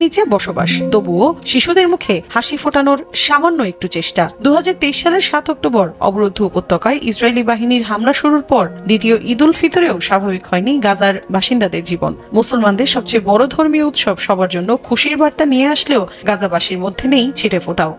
নিচে বসবাস, তবুও শিশুদের মুখে হাসি ফোটানোর সামান্য একটু চেষ্টা। 2023 সালের 7 অক্টোবর অবরুদ্ধ উপত্যকায় ইসরায়েলি বাহিনীর হামলা শুরুর পর দ্বিতীয় ঈদ উল ফিতরেও স্বাভাবিক হয়নি গাজার বাসিন্দাদের জীবন। মুসলমানদের সবচেয়ে বড় ধর্মীয় উৎসব সবার জন্য খুশির বার্তা নিয়ে আসলেও গাজাবাসীর মধ্যে নেই ছিটে ফোটাও।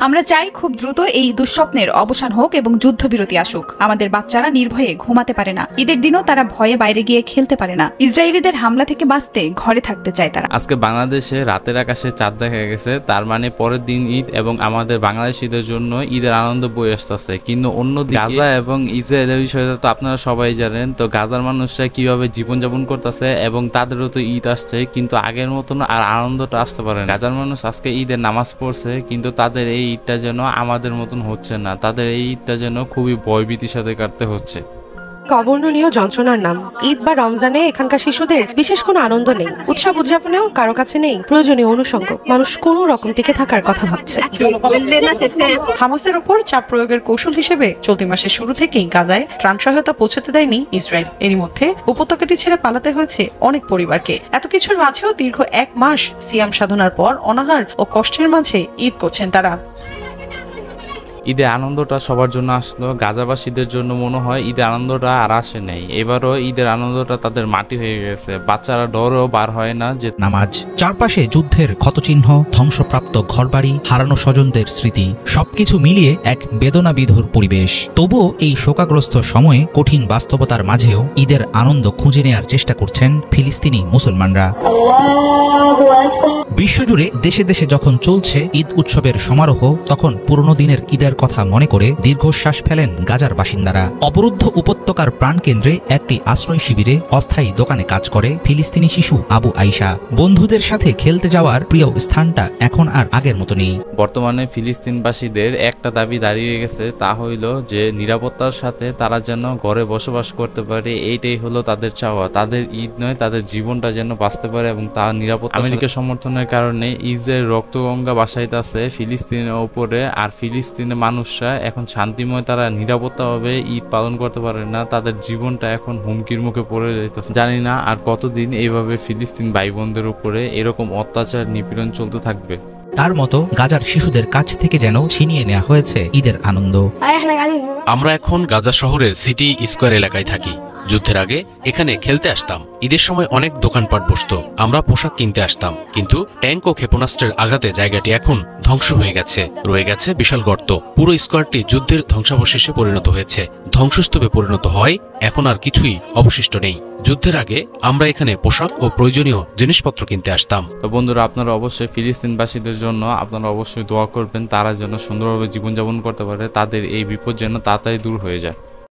আমরা চাই খুব দ্রুত এই দুঃস্বপ্নের অবসান হোক এবং যুদ্ধবিরতি আসুক। আমাদের বাচ্চারা নির্ভয়ে ঘুমাতে পারে না, ঈদের দিনও তারা ভয়ে বাইরে গিয়ে খেলতে পারে না। ইসরায়েলিদের হামলা থেকে বাঁচতে ঘরে থাকতে চায় তারা। আজকে বাংলাদেশে রাতের আকাশে চাঁদ দেখা গেছে, তার মানে পরের দিন ঈদ এবং আমাদের বাংলাদেশিদের জন্য ঈদের আনন্দ বয়ে আসতেছে। কিন্তু অন্যদিকে গাজা এবং ইসরায়েলের বিষয়টা তো আপনারা সবাই জানেন। তো গাজার মানুষরা কিভাবে জীবনযাপন করতেছে এবং তাদেরও তো ঈদ আসছে, কিন্তু আগের মতন আর আনন্দটা আসতে পারে না। গাজার মানুষ আজকে ঈদের নামাজ পড়ছে, কিন্তু তাদের এই ঈদটা যেন আমাদের মতন হচ্ছে না। তাদের এই ঈদটা যেন খুবই ভয়ভীতির সাথে কাটতে হচ্ছে। অবর্ণনীয় যন্ত্রণার নাম ঈদ বা রমজানে এখানকার শিশুদের বিশেষ কোনো আনন্দ নেই। উৎসব উদযাপনেও কারো কাছে নেই প্রয়োজনীয় অনুষঙ্গ। মানুষ কোনো রকম টিকে থাকার কথা ভাবছে। হামাসের উপর চাপ প্রয়োগের কৌশল হিসেবে চলতি মাসের শুরু থেকেই গাজায় ত্রাণ সহায়তা পৌঁছাতে দেয়নি ইসরায়েল। এরই মধ্যে উপত্যকাটি ছেড়ে পালাতে হয়েছে অনেক পরিবারকে। এত কিছুর মাঝেও দীর্ঘ 1 মাস সিয়াম সাধনার পর অনাহার ও কষ্টের মাঝে ঈদ করছেন তারা। ঈদের আনন্দটা সবার জন্য আসলো, গাজাবাসীদের জন্য মনে হয় ঈদের আনন্দটা আর আসে নাই। এবারও ঈদের আনন্দটা তাদের মাটি হয়ে গেছে। বাচ্চারা ডরও বার হয় না যে নামাজ, চারপাশে যুদ্ধের ক্ষতচিহ্ন, ধ্বংসপ্রাপ্ত ঘরবাড়ি, হারানো স্বজনদের স্মৃতি, সবকিছু মিলিয়ে এক বেদনাবিধুর পরিবেশ। তবুও এই শোকাগ্রস্ত সময়ে কঠিন বাস্তবতার মাঝেও ঈদের আনন্দ খুঁজে নেয়ার চেষ্টা করছেন ফিলিস্তিনি মুসলমানরা। বিশ্বজুড়ে দেশে দেশে যখন চলছে ঈদ উৎসবের সমারোহ, তখন পুরনো দিনের ঈদের কথা মনে করে দীর্ঘশ্বাস ফেলেন গাজার বাসিন্দারা। অবরুদ্ধ উপত্যকার প্রাণকেন্দ্রে একটি আশ্রয় শিবিরে অস্থায়ী দোকানে কাজ করে ফিলিস্তিনি শিশু আবু আইশা। বন্ধুদের সাথে খেলতে যাওয়ার প্রিয় স্থানটা এখন আর আগের মতো নেই। বর্তমানে ফিলিস্তিনবাসীদের একটা দাবি দাঁড়িয়ে গেছে, তা হইল যে নিরাপত্তার সাথে তারা যেন ঘরে বসবাস করতে পারে। এইটাই হলো তাদের চাওয়া। তাদের ঈদ নয়, তাদের জীবনটা যেন বাঁচতে পারে এবং তার নিরাপত্তা। আমেরিকার সমর্থনের কারণে ইসরায়েল রক্তগঙ্গা বাসাইতেছে ফিলিস্তিনের উপরে। আর ফিলিস্তিনের মানুষরা এখন শান্তিময়, তারা নিরাপত্তাভাবে ঈদ পালন করতে পারে না। তাদের জীবনটা এখন হুমকির মুখে পড়ে যাইতেছে। জানি না আর কতদিন এইভাবে ফিলিস্তিন ভাই বোনদের উপরে এরকম অত্যাচার নিপীড়ন চলতে থাকবে। তার মতো গাজার শিশুদের কাছ থেকে যেন ছিনিয়ে নেওয়া হয়েছে ঈদের আনন্দ। আমরা এখন গাজা শহরের সিটি স্কোয়ার এলাকায় থাকি। যুদ্ধের আগে এখানে খেলতে আসতাম। ঈদের সময় অনেক দোকানপাট বসতো, আমরা পোশাক কিনতে আসতাম। কিন্তু ট্যাঙ্ক ও ক্ষেপণাস্ত্রের আঘাতে জায়গাটি এখন ধ্বংস হয়ে গেছে। রয়ে গেছে বিশাল গর্ত। পুরো স্কোয়ারটি যুদ্ধের ধ্বংসাবশেষে পরিণত হয়েছে, ধ্বংসস্তূপে পরিণত হয়। এখন আর কিছুই অবশিষ্ট নেই। যুদ্ধের আগে আমরা এখানে পোশাক ও প্রয়োজনীয় জিনিসপত্র কিনতে আসতাম। তো বন্ধুরা, আপনারা অবশ্যই ফিলিস্তিনবাসীদের জন্য আপনারা অবশ্যই দোয়া করবেন, তারা যেন সুন্দরভাবে জীবনযাপন করতে পারে, তাদের এই বিপদ যেন তাড়াতাড়ি দূর হয়ে যায়।